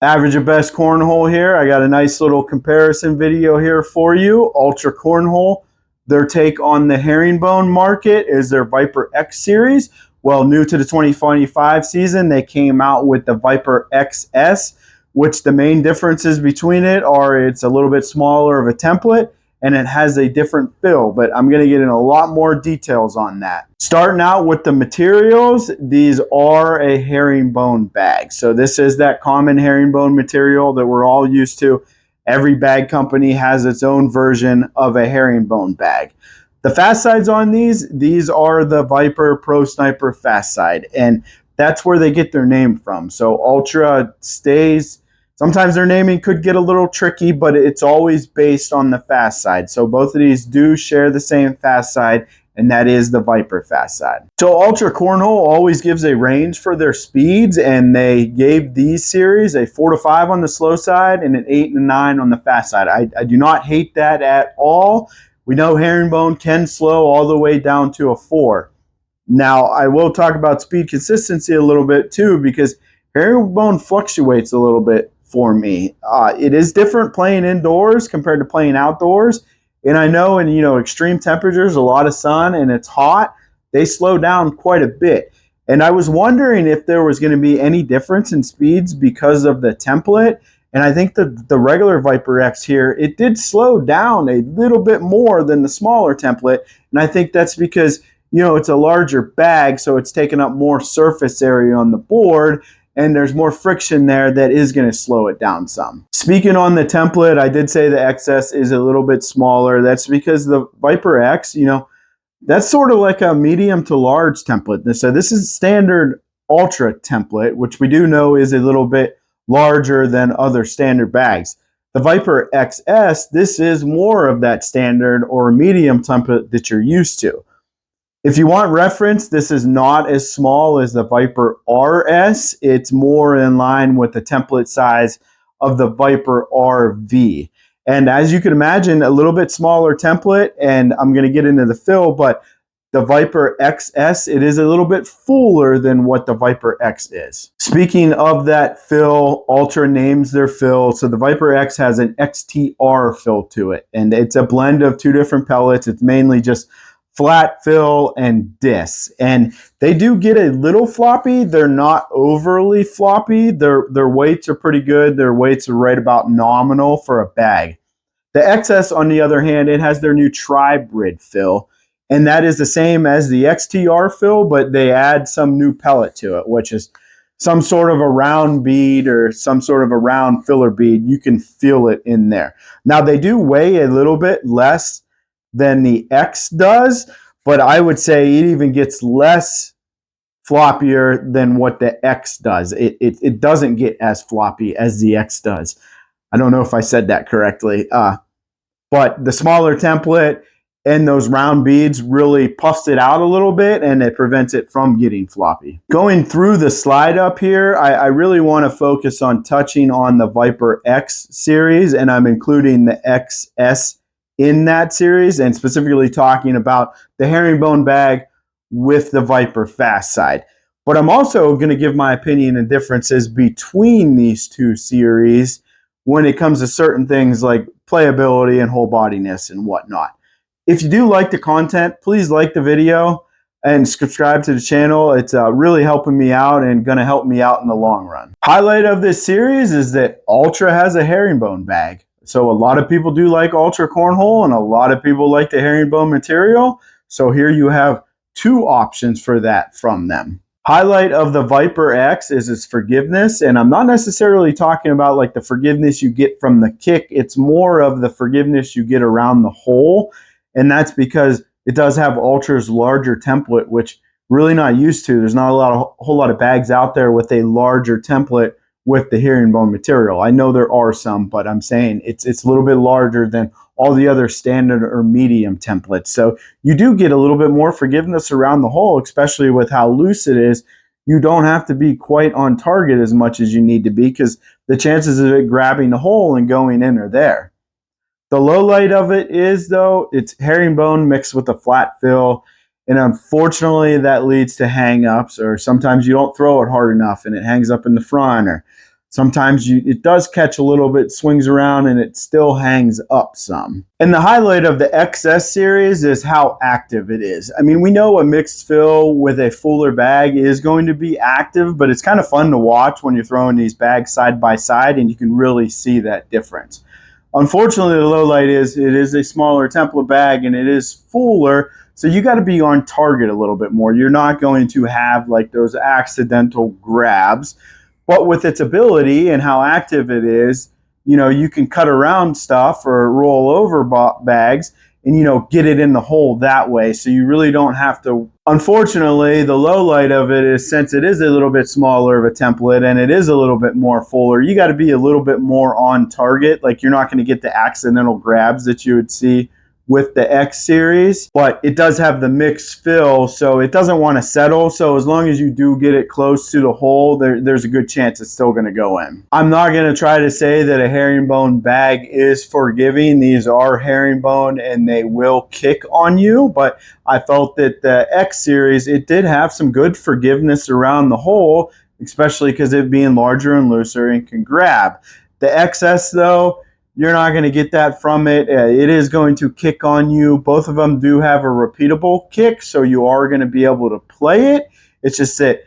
Average at Best Cornhole here. I got a nice little comparison video here for you. Ultra Cornhole, their take on the herringbone market is their Viper X series. Well, new to the 2025 season, they came out with the Viper XS, which the main differences between it are it's a little bit smaller of a template and it has a different fill, but I'm going to get in a lot more details on that. Starting out with the materials, these are a herringbone bag. So this is that common herringbone material that we're all used to. Every bag company has its own version of a herringbone bag. The fast sides on these are the Viper Pro Sniper fast side, and that's where they get their name from. So Ultra stays. Sometimes their naming could get a little tricky, but it's always based on the fast side. So both of these do share the same fast side, and that is the Viper fast side. So Ultra Cornhole always gives a range for their speeds, and they gave these series a 4 to 5 on the slow side and an 8 and a 9 on the fast side. I do not hate that at all. We know herringbone can slow all the way down to a 4. Now, I will talk about speed consistency a little bit too, because herringbone fluctuates a little bit for me. It is different playing indoors compared to playing outdoors. And I know in extreme temperatures, a lot of sun and it's hot, they slow down quite a bit. And I was wondering if there was going to be any difference in speeds because of the template. And I think the regular Viper X here, it did slow down a little bit more than the smaller template. And I think that's because it's a larger bag, so it's taking up more surface area on the board, and there's more friction there that is going to slow it down some. Speaking on the template, I did say the XS is a little bit smaller. That's because the Viper X, that's sort of like a medium to large template. So this is standard Ultra template, which we do know is a little bit larger than other standard bags. The Viper XS, this is more of that standard or medium template that you're used to. If you want reference, this is not as small as the Viper RS. It's more in line with the template size of the Viper RV. And as you can imagine, a little bit smaller template, and I'm going to get into the fill, but the Viper XS, it is a little bit fuller than what the Viper X is. Speaking of that fill, Ultra names their fill. So the Viper X has an XTR fill to it, and it's a blend of two different pellets. It's mainly just flat fill and disc, and they do get a little floppy. They're not overly floppy. Their weights are pretty good. Their weights are right about nominal for a bag. The XS, on the other hand, it has their new tri-brid fill, and that is the same as the XTR fill, but they add some new pellet to it, which is some sort of a round bead or some sort of a round filler bead. You can feel it in there. Now, they do weigh a little bit less than the X does, but I would say it even gets less floppier than what the X does. It doesn't get as floppy as the X does. I don't know if I said that correctly, but the smaller template and those round beads really puffs it out a little bit, and it prevents it from getting floppy. Going through the slide up here, I really want to focus on touching on the Viper X series, and I'm including the XS in that series, and specifically talking about the herringbone bag with the Viper fast side. But I'm also going to give my opinion and differences between these two series when it comes to certain things like playability and whole bodiness and whatnot. If you do like the content, please like the video and subscribe to the channel. It's really helping me out and going to help me out in the long run. Highlight of this series is that Ultra has a herringbone bag. So a lot of people do like Ultra Cornhole, and a lot of people like the herringbone material. So here you have two options for that from them. Highlight of the Viper X is its forgiveness, and I'm not necessarily talking about like the forgiveness you get from the kick. It's more of the forgiveness you get around the hole, and that's because it does have Ultra's larger template, which really not used to. There's not a whole lot of bags out there with a larger template with the herringbone material. I know there are some, but I'm saying it's a little bit larger than all the other standard or medium templates. So you do get a little bit more forgiveness around the hole, especially with how loose it is. You don't have to be quite on target as much as you need to be, because the chances of it grabbing the hole and going in are there. The low light of it is, though, it's herringbone mixed with a flat fill. And unfortunately, that leads to hang-ups, or sometimes you don't throw it hard enough and it hangs up in the front, or Sometimes it does catch a little bit, swings around, and it still hangs up some. And the highlight of the XS series is how active it is. I mean, we know a mixed fill with a fuller bag is going to be active, but it's kind of fun to watch when you're throwing these bags side by side, and you can really see that difference. Unfortunately, the low light is it is a smaller template bag and it is fuller, so you got to be on target a little bit more. You're not going to have like those accidental grabs. But with its ability and how active it is, you know, you can cut around stuff or roll over bags and, you know, get it in the hole that way. So you really don't have to. Unfortunately, the low light of it is, since it is a little bit smaller of a template and it is a little bit more fuller, you got to be a little bit more on target. Like, you're not going to get the accidental grabs that you would see with the X series, but it does have the mixed fill, so it doesn't want to settle. So as long as you do get it close to the hole, there's a good chance it's still going to go in. I'm not going to try to say that a herringbone bag is forgiving. These are herringbone and they will kick on you, but I felt that the X series, it did have some good forgiveness around the hole, especially because it being larger and looser and can grab. The XS though, you're not going to get that from it. It is going to kick on you. Both of them do have a repeatable kick, so you are going to be able to play it. It's just that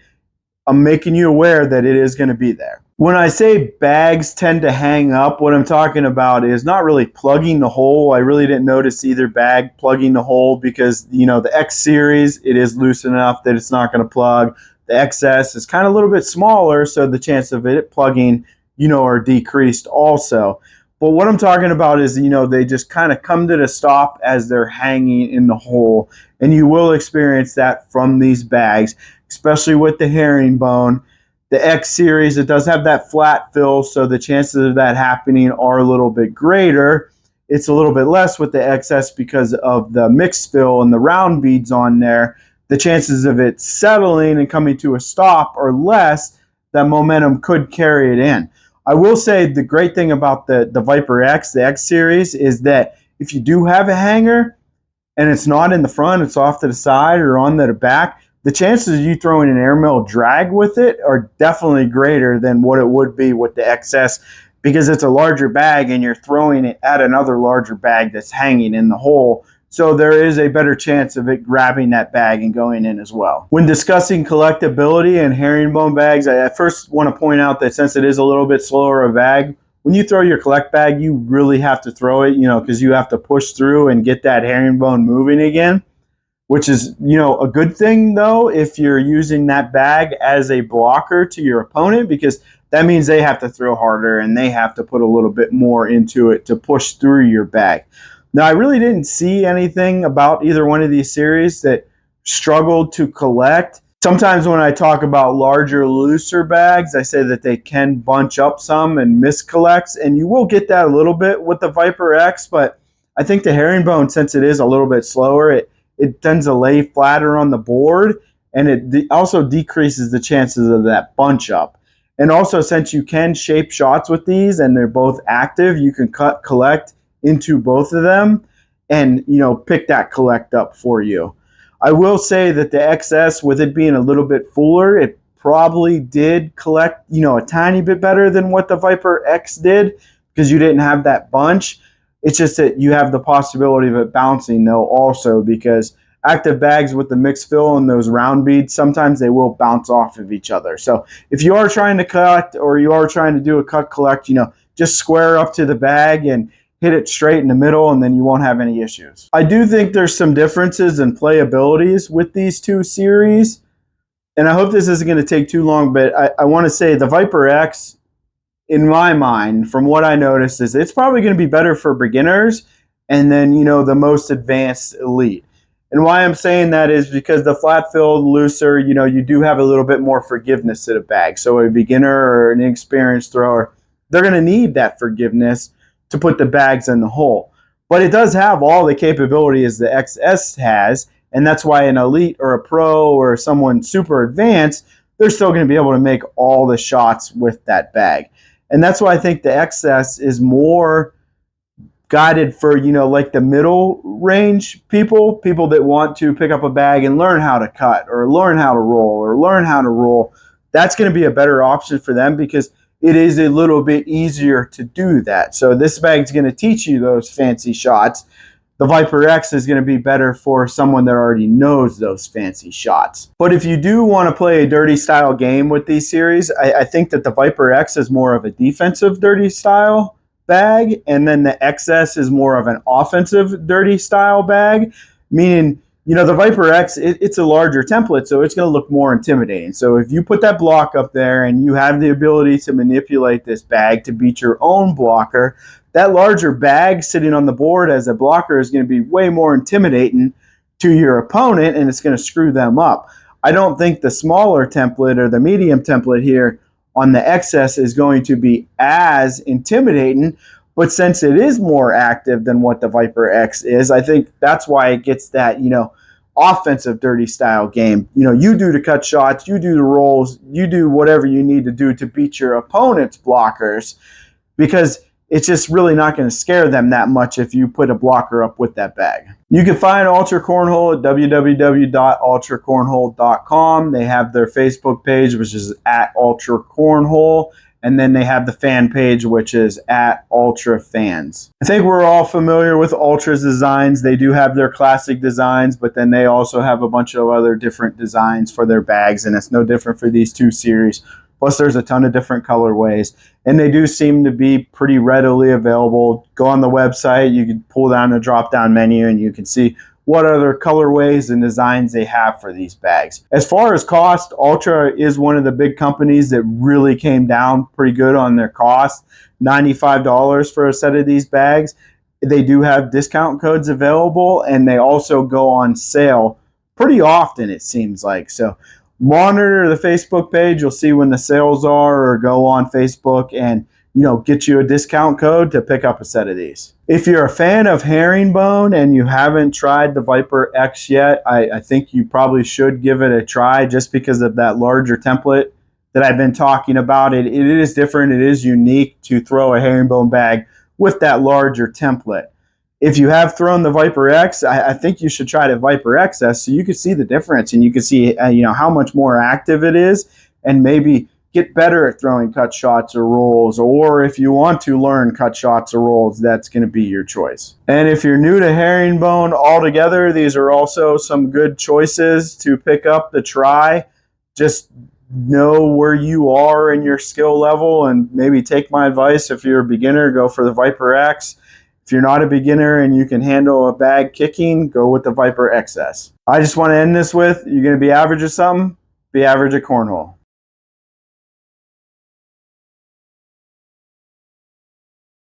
I'm making you aware that it is going to be there. When I say bags tend to hang up, what I'm talking about is not really plugging the hole. I really didn't notice either bag plugging the hole because, you know, the X series, it is loose enough that it's not going to plug. The XS is kind of a little bit smaller, so the chance of it plugging, you know, are decreased also. But what I'm talking about is, you know, they just kind of come to the stop as they're hanging in the hole. And you will experience that from these bags, especially with the herringbone. The X series, it does have that flat fill, so the chances of that happening are a little bit greater. It's a little bit less with the XS because of the mixed fill and the round beads on there. The chances of it settling and coming to a stop are less. That momentum could carry it in. I will say the great thing about the Viper X, the X series, is that if you do have a hanger and it's not in the front, it's off to the side or on the back, the chances of you throwing an airmail drag with it are definitely greater than what it would be with the XS, because it's a larger bag and you're throwing it at another larger bag that's hanging in the hole. So there is a better chance of it grabbing that bag and going in as well. When discussing collectability and herringbone bags, I first want to point out that since it is a little bit slower of a bag, when you throw your collect bag, you really have to throw it, you know, because you have to push through and get that herringbone moving again, which is, you know, a good thing though if you're using that bag as a blocker to your opponent, because that means they have to throw harder and they have to put a little bit more into it to push through your bag. Now, I really didn't see anything about either one of these series that struggled to collect. Sometimes when I talk about larger, looser bags, I say that they can bunch up some and miscollects, and you will get that a little bit with the Viper X, but I think the herringbone, since it is a little bit slower, it tends to lay flatter on the board, and it also decreases the chances of that bunch up. And also, since you can shape shots with these and they're both active, you can collect into both of them and, you know, pick that collect up for you. I will say that the XS, with it being a little bit fuller, it probably did collect, you know, a tiny bit better than what the Viper X did because you didn't have that bunch. It's just that you have the possibility of it bouncing though also, because active bags with the mixed fill and those round beads, sometimes they will bounce off of each other. So if you are trying to collect or you are trying to do a cut collect, you know, just square up to the bag and hit it straight in the middle, and then you won't have any issues. I do think there's some differences in playabilities with these two series, and I hope this isn't going to take too long, but I want to say the Viper X, in my mind, from what I noticed, is it's probably going to be better for beginners and then, you know, the most advanced elite. And why I'm saying that is because the flat-filled, looser, you know, you do have a little bit more forgiveness to the bag. So a beginner or an inexperienced thrower, they're going to need that forgiveness to put the bags in the hole. But it does have all the capabilities the XS has, and that's why an elite or a pro or someone super advanced, they're still going to be able to make all the shots with that bag. And that's why I think the XS is more guided for, you know, like the middle range people that want to pick up a bag and learn how to cut or learn how to roll or learn how to roll. That's going to be a better option for them, because it is a little bit easier to do that. So this bag's going to teach you those fancy shots. The Viper X is going to be better for someone that already knows those fancy shots. But if you do want to play a dirty style game with these series, I think that the Viper X is more of a defensive dirty style bag, and then the XS is more of an offensive dirty style bag, meaning, you know, the Viper X, it's a larger template, so it's going to look more intimidating. So if you put that block up there and you have the ability to manipulate this bag to beat your own blocker, that larger bag sitting on the board as a blocker is going to be way more intimidating to your opponent, and it's going to screw them up. I don't think the smaller template or the medium template here on the XS is going to be as intimidating, but since it is more active than what the Viper X is, I think that's why it gets that, you know, offensive dirty style game. You know, you do the cut shots, you do the rolls, you do whatever you need to do to beat your opponent's blockers, because it's just really not going to scare them that much if you put a blocker up with that bag. You can find Ultra Cornhole at www.ultracornhole.com. They have their Facebook page, which is at Ultra Cornhole, and then they have the fan page, which is at Ultra Fans. I think we're all familiar with Ultra's designs. They do have their classic designs, but then they also have a bunch of other different designs for their bags, and it's no different for these two series. Plus, there's a ton of different colorways, and they do seem to be pretty readily available. Go on the website, you can pull down the drop-down menu, and you can see what other colorways and designs they have for these bags. As far as cost, Ultra is one of the big companies that really came down pretty good on their cost. $95 for a set of these bags. They do have discount codes available, and they also go on sale pretty often, it seems like. So monitor the Facebook page. You'll see when the sales are, or go on Facebook and, you know, get you a discount code to pick up a set of these. If you're a fan of herringbone and you haven't tried the Viper X yet, I think you probably should give it a try, just because of that larger template that I've been talking about. It is different. It is unique to throw a herringbone bag with that larger template. If you have thrown the Viper X, I think you should try the Viper XS, so you can see the difference, and you can see you know, how much more active it is, and maybe get better at throwing cut shots or rolls, or if you want to learn cut shots or rolls, that's going to be your choice. And if you're new to herringbone altogether, these are also some good choices to pick up to try. Just know where you are in your skill level, and maybe take my advice. If you're a beginner, go for the Viper X. If you're not a beginner and you can handle a bag kicking, go with the Viper XS. I just want to end this with, you're going to be average at something, be average at cornhole.